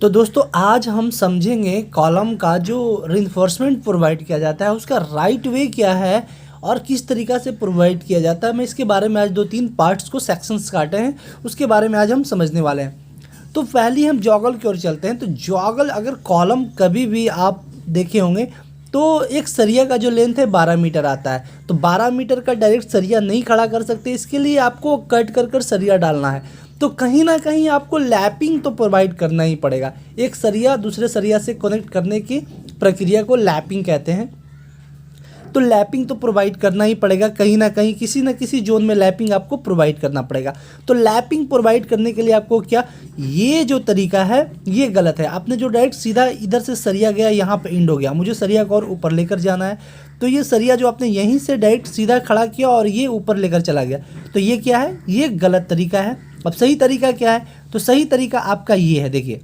तो दोस्तों आज हम समझेंगे कॉलम का जो रिइंफोर्समेंट प्रोवाइड किया जाता है उसका राइट वे क्या है और किस तरीक़ा से प्रोवाइड किया जाता है। मैं इसके बारे में आज 2-3 पार्ट्स को सेक्शंस काटे हैं, उसके बारे में आज हम समझने वाले हैं। तो पहले हम जॉगल की ओर चलते हैं। तो जॉगल अगर कॉलम कभी भी आप देखे होंगे तो एक सरिया का जो लेंथ है 12 मीटर आता है। तो 12 मीटर का डायरेक्ट सरिया नहीं खड़ा कर सकते, इसके लिए आपको कट कर सरिया डालना है। तो कहीं ना कहीं आपको लैपिंग तो प्रोवाइड करना ही पड़ेगा। एक सरिया दूसरे सरिया से कनेक्ट करने की प्रक्रिया को लैपिंग कहते हैं। तो लैपिंग तो प्रोवाइड करना ही पड़ेगा, कहीं ना कहीं किसी न किसी जोन में लैपिंग आपको प्रोवाइड करना पड़ेगा। तो लैपिंग प्रोवाइड करने के लिए आपको क्या, ये जो तरीका है ये गलत है। आपने जो डायरेक्ट सीधा इधर से सरिया गया यहाँ पे एंड हो गया, मुझे सरिया को और ऊपर लेकर जाना है। तो ये सरिया जो आपने यहीं से डायरेक्ट सीधा खड़ा किया और ये ऊपर लेकर चला गया, तो ये क्या है, ये गलत तरीका है। अब सही तरीका क्या है, तो सही तरीका आपका ये है। देखिए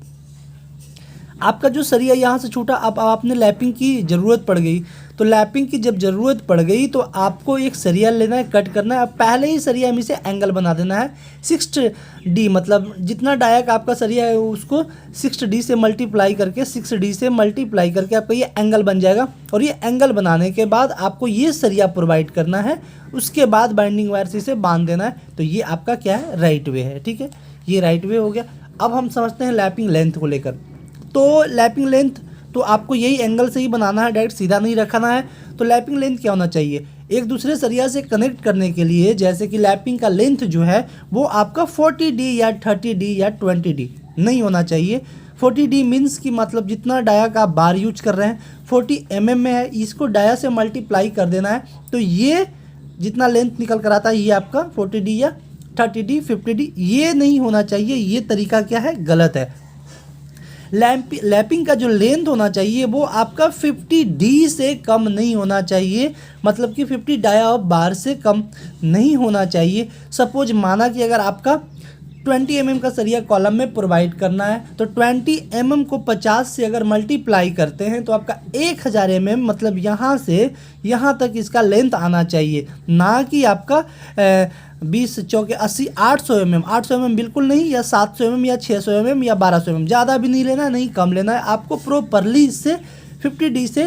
आपका जो सरिया यहाँ से छूटा, अब आपने लैपिंग की ज़रूरत पड़ गई। तो लैपिंग की जब ज़रूरत पड़ गई तो आपको एक सरिया लेना है, कट करना है। अब पहले ही सरिया में से एंगल बना देना है 6D, मतलब जितना डायक आपका सरिया है उसको 6D से मल्टीप्लाई करके 6D से मल्टीप्लाई करके आपका ये एंगल बन जाएगा। और ये एंगल बनाने के बाद आपको ये सरिया प्रोवाइड करना है, उसके बाद बाइंडिंग वायर से इसे बांध देना है। तो ये आपका क्या है, राइट वे है। ठीक है, ये राइट वे हो गया। अब हम समझते हैं लैपिंग लेंथ को लेकर। तो लैपिंग लेंथ तो आपको यही एंगल से ही बनाना है, डायरेक्ट सीधा नहीं रखना है। तो लैपिंग लेंथ क्या होना चाहिए, एक दूसरे सरिया से कनेक्ट करने के लिए, जैसे कि लैपिंग का लेंथ जो है वो आपका 40D या 30D या 20D नहीं होना चाहिए। 40D मीन्स की मतलब जितना डाया का आप बार यूज कर रहे हैं 40 mm में है, इसको डाया से मल्टीप्लाई कर देना है। तो ये जितना लेंथ निकल कर आता है ये आपका 40D या 30D 50D ये नहीं होना चाहिए। ये तरीका क्या है, गलत है। लैपिंग का जो लेंथ होना चाहिए वो आपका 50D से कम नहीं होना चाहिए, मतलब कि 50 डाया ऑफ बार से कम नहीं होना चाहिए। सपोज माना कि अगर आपका 20 mm का सरिया कॉलम में प्रोवाइड करना है, तो 20 mm को 50 से अगर मल्टीप्लाई करते हैं तो आपका 1000 mm, मतलब यहाँ से यहाँ तक इसका लेंथ आना चाहिए, ना कि आपका 20 चौके 80 800 mm। 800 mm बिल्कुल नहीं, या 700 mm या 600 mm या 1200 mm, ज़्यादा भी नहीं लेना, नहीं कम लेना है। आपको प्रॉपरली इससे 50D से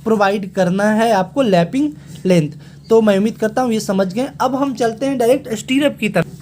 प्रोवाइड करना है आपको लैपिंग लेंथ। तो मैं उम्मीद करता हूँ ये समझ गए। अब हम चलते हैं डायरेक्ट स्टीरअप की तरफ।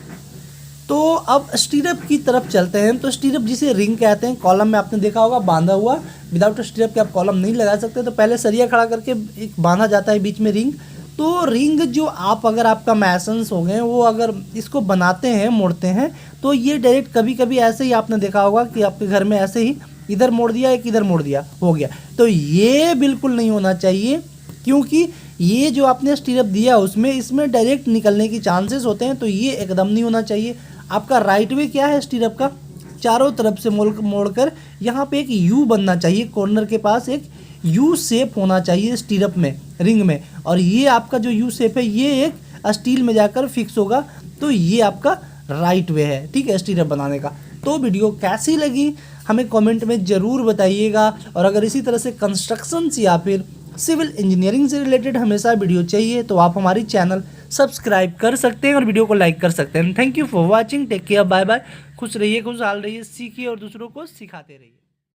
तो अब स्टीरअप की तरफ चलते हैं। तो स्टीरअप जिसे रिंग कहते हैं, कॉलम में आपने देखा होगा बांधा हुआ, विदाउट स्टीरअप के आप कॉलम नहीं लगा सकते। तो पहले सरिया खड़ा करके एक बांधा जाता है बीच में रिंग। तो रिंग जो आप, अगर आपका मैसन्स हो गए वो अगर इसको बनाते हैं, मोड़ते हैं, तो ये डायरेक्ट कभी कभी ऐसे ही आपने देखा होगा कि आपके घर में ऐसे ही इधर मोड़ दिया, एक इधर मोड़ दिया, हो गया। तो ये बिल्कुल नहीं होना चाहिए, क्योंकि ये जो आपने स्टीरअप दिया उसमें इसमें डायरेक्ट निकलने की चांसेस होते हैं। तो ये एकदम नहीं होना चाहिए। आपका राइट वे क्या है स्टीरअप का, चारों तरफ से मोड़कर यहाँ पे एक यू बनना चाहिए, कॉर्नर के पास एक यू शेप होना चाहिए स्टीरअप में, रिंग में। और ये आपका जो यू शेप है ये एक स्टील में जाकर फिक्स होगा। तो ये आपका राइट वे है, ठीक है, स्टीरअप बनाने का। तो वीडियो कैसी लगी हमें कमेंट में ज़रूर बताइएगा। और अगर इसी तरह से कंस्ट्रक्शंस या फिर सिविल इंजीनियरिंग से रिलेटेड हमेशा वीडियो चाहिए तो आप हमारी चैनल सब्सक्राइब कर सकते हैं और वीडियो को लाइक कर सकते हैं। Thank you for watching, take care, bye bye. खुश रहिए, खुशहाल रहिए, सीखिए और दूसरों को सिखाते रहिए।